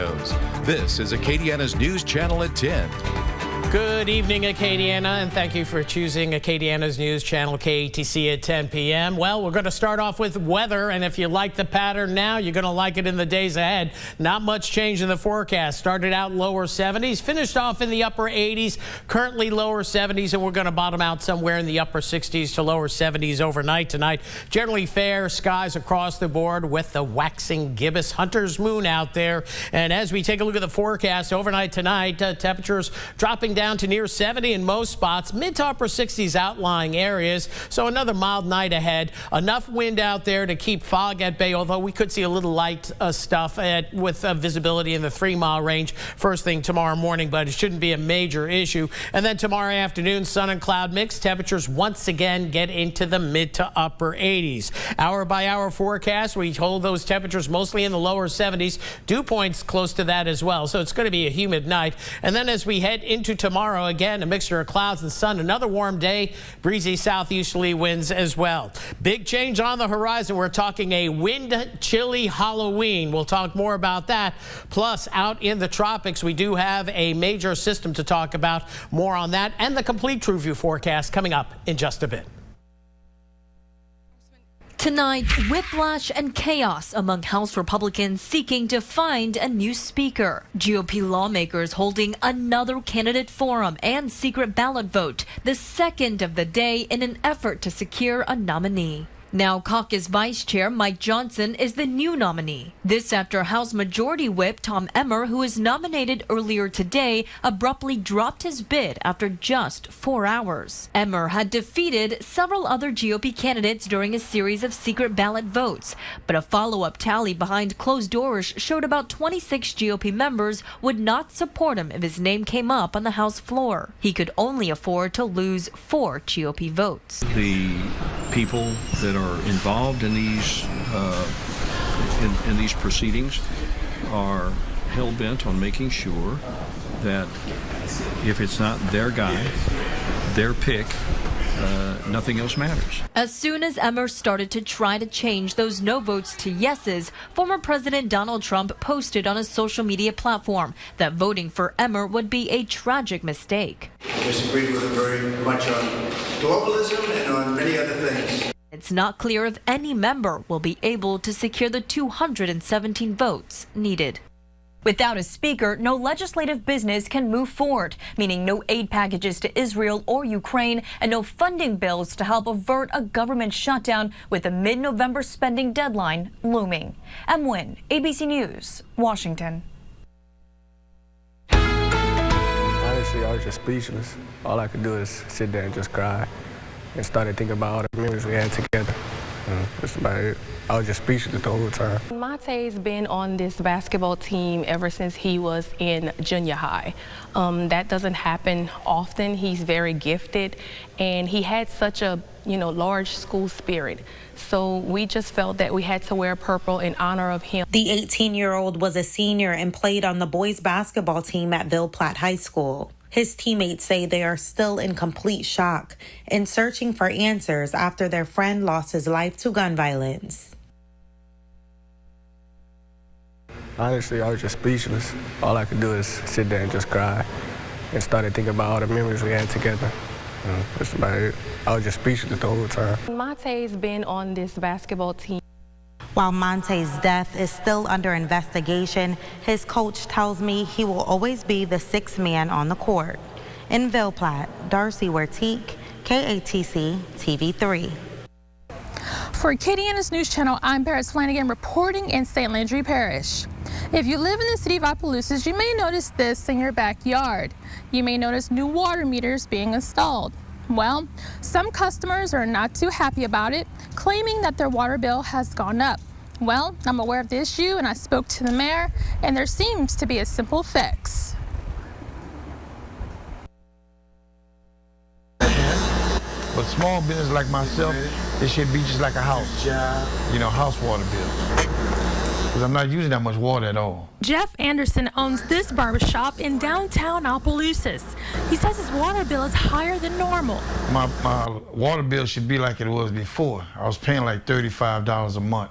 studios. This is Acadiana's News Channel at 10. Good evening, Acadiana, and thank you for choosing Acadiana's News Channel, KATC at 10 p.m. Well, we're going to start off with weather, and if you like the pattern now, you're going to like it in the days ahead. Not much change in the forecast. Started out lower 70s, finished off in the upper 80s, currently lower 70s, and we're going to bottom out somewhere in the upper 60s to lower 70s overnight tonight. Generally fair skies across the board with the waxing gibbous hunter's moon out there. And as we take a look at the forecast overnight tonight, temperatures dropping down to near 70 in most spots, mid to upper 60s outlying areas. So another mild night ahead. Enough wind out there to keep fog at bay, although we could see a little light stuff with visibility in the 3-mile range first thing tomorrow morning, but it shouldn't be a major issue. And then tomorrow afternoon, sun and cloud mix. Temperatures once again get into the mid to upper 80s. Hour by hour forecast, we hold those temperatures mostly in the lower 70s. Dew points close to that as well. So it's going to be a humid night. And then as we head into tomorrow, again, a mixture of clouds and sun. Another warm day, breezy southeasterly winds as well. Big change on the horizon. We're talking a wind-chilly Halloween. We'll talk more about that. Plus, out in the tropics, we do have a major system to talk about. More on that and the complete True View forecast coming up in just a bit. Tonight, whiplash and chaos among House Republicans seeking to find a new speaker. GOP lawmakers holding another candidate forum and secret ballot vote, the second of the day in an effort to secure a nominee. Now, caucus Vice Chair Mike Johnson is the new nominee. This after House Majority Whip Tom Emmer, who was nominated earlier today, abruptly dropped his bid after just 4 hours. Emmer had defeated several other GOP candidates during a series of secret ballot votes, but a follow-up tally behind closed doors showed about 26 GOP members would not support him if his name came up on the House floor. He could only afford to lose 4 GOP votes. The people that are involved in these in these proceedings are hell-bent on making sure that if it's not their guy, their pick, nothing else matters. As soon as Emmer started to try to change those no votes to yeses, former President Donald Trump posted on a social media platform that voting for Emmer would be a tragic mistake. I disagreed with him very much on globalism and on many other things. It's not clear if any member will be able to secure the 217 votes needed. Without a speaker, no legislative business can move forward, meaning no aid packages to Israel or Ukraine and no funding bills to help avert a government shutdown with the mid-November spending deadline looming. M. Nguyen, ABC News, Washington. Honestly, I was just speechless. All I could do is sit there and just cry and started thinking about all the memories we had together. That's about it. I was just speechless the whole time. Monte's been on this basketball team ever since he was in junior high. That doesn't happen often. He's very gifted, and he had such a large school spirit. So we just felt that we had to wear purple in honor of him. The 18-year-old was a senior and played on the boys basketball team at Ville Platte High School. His teammates say they are still in complete shock and searching for answers after their friend lost his life to gun violence. Honestly, I was just speechless. All I could do is sit there and just cry and started thinking about all the memories we had together. That's about it. I was just speechless the whole time. Monte's been on this basketball team. While Monte's death is still under investigation, his coach tells me he will always be the sixth man on the court. In Ville Platte, Darcy Wertique, KATC TV3. For Acadiana's News Channel, I'm Paris Flanagan reporting in St. Landry Parish. If you live in the city of Opelousas, you may notice this in your backyard. You may notice new water meters being installed. Well, some customers are not too happy about it, claiming that their water bill has gone up. Well, I'm aware of the issue and I spoke to the mayor, and there seems to be a simple fix. But small business like myself, it should be just like a house, house water bill. Because I'm not using that much water at all. Jeff Anderson owns this barbershop in downtown Opelousas. He says his water bill is higher than normal. My water bill should be like it was before. I was paying like $35 a month.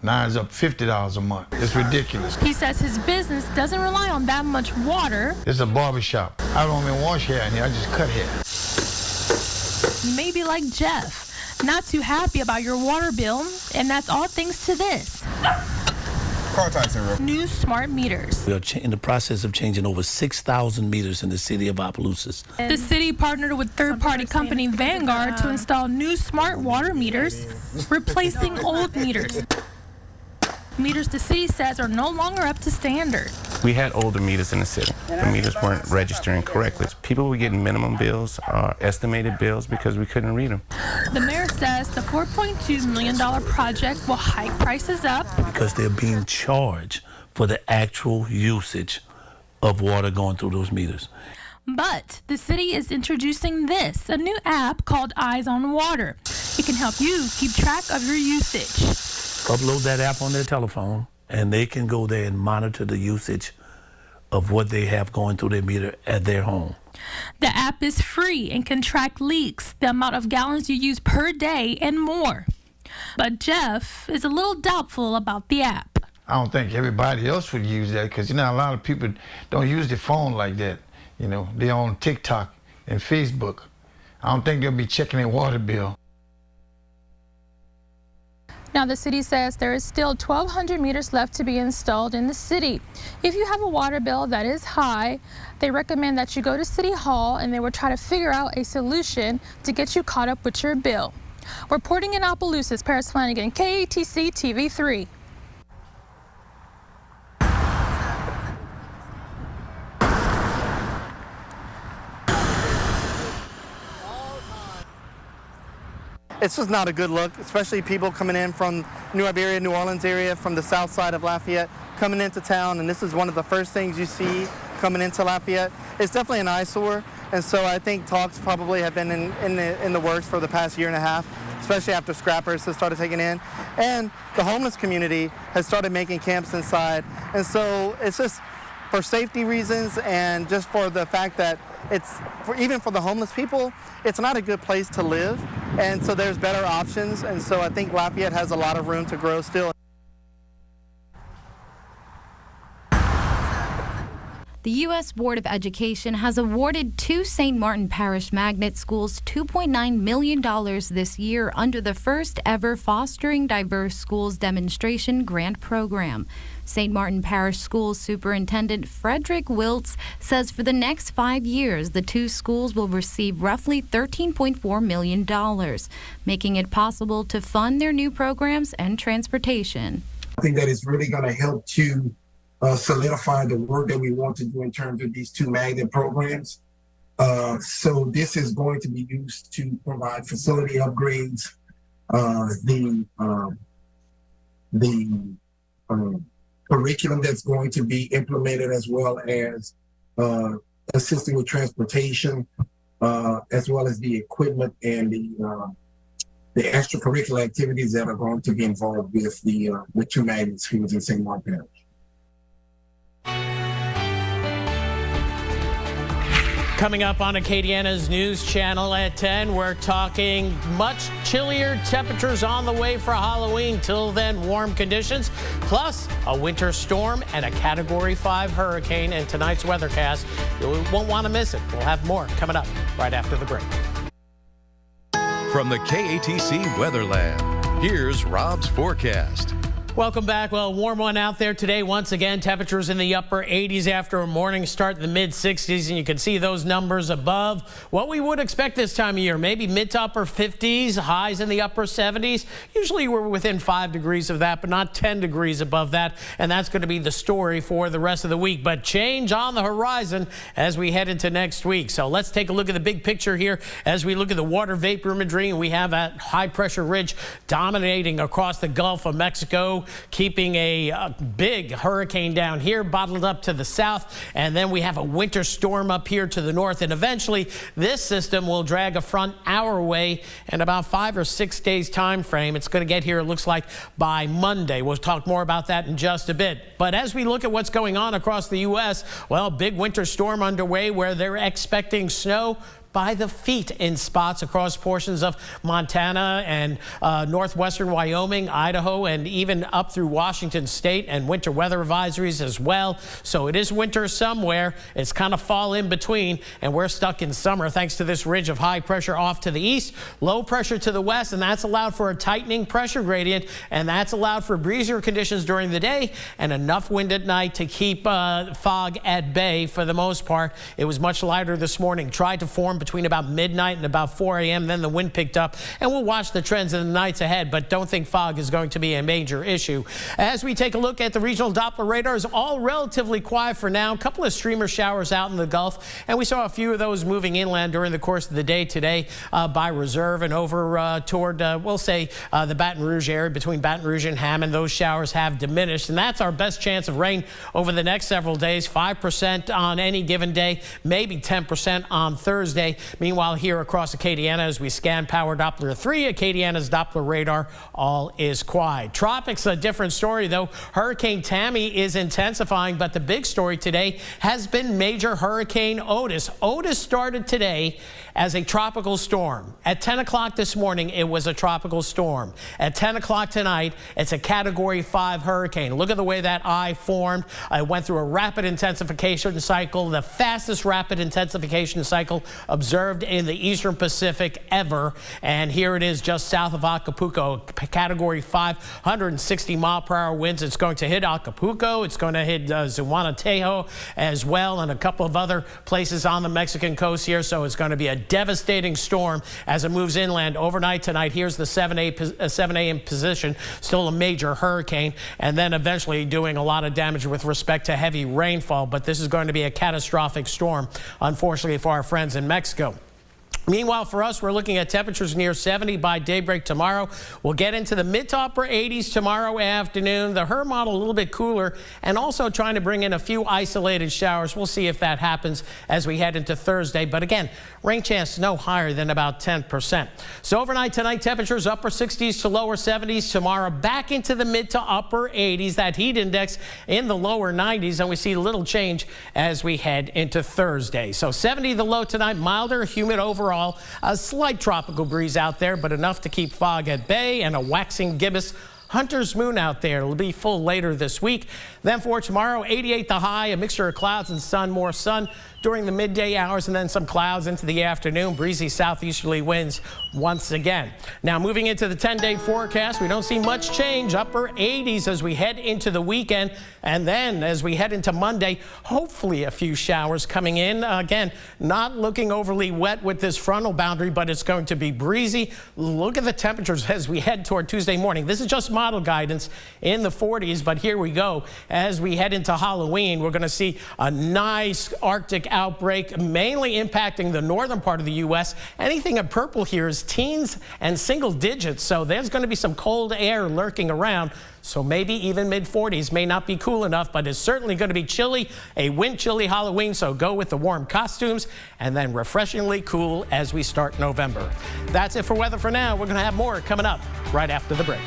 Now it's up $50 a month. It's ridiculous. He says his business doesn't rely on that much water. It's a barbershop. I don't even wash hair in here, I just cut hair. You may be like Jeff, not too happy about your water bill, and that's all thanks to this. New smart meters. We are in the process of changing over 6,000 meters in the city of Opelousas. The city partnered with third-party company Vanguard to install new smart water meters, replacing old meters. Meters the city says are no longer up to standard. We had older meters in the city. The meters weren't registering correctly. People were getting minimum bills, estimated bills, because we couldn't read them. The mayor says the $4.2 million project will hike prices up because they're being charged for the actual usage of water going through those meters. But the city is introducing this, a new app called Eyes on Water. It can help you keep track of your usage. Upload that app on their telephone, and they can go there and monitor the usage of what they have going through their meter at their home. The app is free and can track leaks, the amount of gallons you use per day, and more. But Jeff is a little doubtful about the app. I don't think everybody else would use that because, a lot of people don't use their phone like that. They're on TikTok and Facebook. I don't think they'll be checking their water bill. Now, the city says there is still 1,200 meters left to be installed in the city. If you have a water bill that is high, they recommend that you go to City Hall and they will try to figure out a solution to get you caught up with your bill. Reporting in Opelousas, Paris Flanagan, KATC TV3. It's just not a good look, especially people coming in from New Iberia, New Orleans area, from the south side of Lafayette, coming into town, and this is one of the first things you see coming into Lafayette. It's definitely an eyesore, and so I think talks probably have been in the works for the past year and a half, especially after scrappers have started taking in, and the homeless community has started making camps inside, and so it's just for safety reasons and just for the fact that even for the homeless people, it's not a good place to live, and so there's better options, and so I think Lafayette has a lot of room to grow still. The U.S. Board of Education has awarded 2 St. Martin Parish magnet schools $2.9 million this year under the first ever Fostering Diverse Schools Demonstration Grant Program. St. Martin Parish Schools Superintendent Frederick Wiltz says for the next 5 years, the 2 schools will receive roughly $13.4 million, making it possible to fund their new programs and transportation. I think that is really going to help to solidify the work that we want to do in terms of these 2 magnet programs. So this is going to be used to provide facility upgrades, the curriculum that's going to be implemented, as well as assisting with transportation, as well as the equipment and the extracurricular activities that are going to be involved with the 2 magnet schools in St. Martin Parish. Coming up on Acadiana's News Channel at 10, we're talking much chillier temperatures on the way for Halloween. Till then, warm conditions, plus a winter storm and a Category 5 hurricane in tonight's weathercast. You won't want to miss it. We'll have more coming up right after the break. From the KATC Weather Lab, here's Rob's forecast. Welcome back. Well, warm one out there today. Once again, temperatures in the upper 80s after a morning start in the mid 60s, and you can see those numbers above what we would expect this time of year. Maybe mid to upper 50s, highs in the upper 70s. Usually we're within 5 degrees of that, but not 10 degrees above that, and that's going to be the story for the rest of the week. But change on the horizon as we head into next week. So let's take a look at the big picture here as we look at the water vapor imagery, and we have that high pressure ridge dominating across the Gulf of Mexico, keeping a big hurricane down here bottled up to the south, and then we have a winter storm up here to the north, and eventually this system will drag a front our way in about 5 or 6 days time frame. It's going to get here, it looks like, by Monday. We'll talk more about that in just a bit. But as we look at what's going on across the U.S., well, big winter storm underway where they're expecting snow by the feet in spots across portions of Montana and northwestern Wyoming, Idaho, and even up through Washington State, and winter weather advisories as well. So it is winter somewhere. It's kind of fall in between, and we're stuck in summer thanks to this ridge of high pressure off to the east, low pressure to the west, and that's allowed for a tightening pressure gradient, and that's allowed for breezier conditions during the day and enough wind at night to keep fog at bay for the most part. It was much lighter this morning. Tried to form between about midnight and about 4 a.m. Then the wind picked up, and we'll watch the trends in the nights ahead, but don't think fog is going to be a major issue. As we take a look at the regional Doppler radars, all relatively quiet for now. A couple of streamer showers out in the Gulf, and we saw a few of those moving inland during the course of the day today by Reserve and over toward, we'll say, the Baton Rouge area between Baton Rouge and Hammond. Those showers have diminished, and that's our best chance of rain over the next several days. 5% on any given day, maybe 10% on Thursday. Meanwhile, here across Acadiana, as we scan Power Doppler 3, Acadiana's Doppler radar, all is quiet. Tropics, a different story, though. Hurricane Tammy is intensifying, but the big story today has been Major Hurricane Otis. Otis started today as a tropical storm. At 10 o'clock this morning, it was a tropical storm. At 10 o'clock tonight, it's a Category 5 hurricane. Look at the way that eye formed. It went through a rapid intensification cycle, the fastest rapid intensification cycle observed in the Eastern Pacific ever. And here it is just south of Acapulco, Category 5, 160-mile-per-hour winds. It's going to hit Acapulco. It's going to hit Zuanatejo as well, and a couple of other places on the Mexican coast here. So it's going to be a devastating storm as it moves inland overnight tonight. Here's the 7 a.m. position, still a major hurricane, and then eventually doing a lot of damage with respect to heavy rainfall. But this is going to be a catastrophic storm, unfortunately, for our friends in Mexico. Meanwhile, for us, we're looking at temperatures near 70 by daybreak tomorrow. We'll get into the mid to upper 80s tomorrow afternoon. The HRRR model a little bit cooler, and also trying to bring in a few isolated showers. We'll see if that happens as we head into Thursday. But again, rain chance no higher than about 10%. So overnight tonight, temperatures upper 60s to lower 70s. Tomorrow back into the mid to upper 80s. That heat index in the lower 90s, and we see little change as we head into Thursday. So 70 the low tonight, milder, humid overall. A slight tropical breeze out there, but enough to keep fog at bay, and a waxing gibbous Hunter's moon out there. It'll be full later this week. Then for tomorrow, 88 the high, a mixture of clouds and sun, more sun during the midday hours, and then some clouds into the afternoon. Breezy southeasterly winds once again. Now moving into the 10-day forecast, we don't see much change. Upper 80s as we head into the weekend, and then as we head into Monday, hopefully a few showers coming in. Again, not looking overly wet with this frontal boundary, but it's going to be breezy. Look at the temperatures as we head toward Tuesday morning. This is just model guidance in the 40s, but here we go. As we head into Halloween, we're going to see a nice Arctic outbreak, mainly impacting the northern part of the U.S. Anything in purple here is teens and single digits, so there's going to be some cold air lurking around. So maybe even mid-40s may not be cool enough, but it's certainly going to be chilly, a wind-chilly Halloween, so go with the warm costumes, and then refreshingly cool as we start November. That's it for weather for now. We're going to have more coming up right after the break.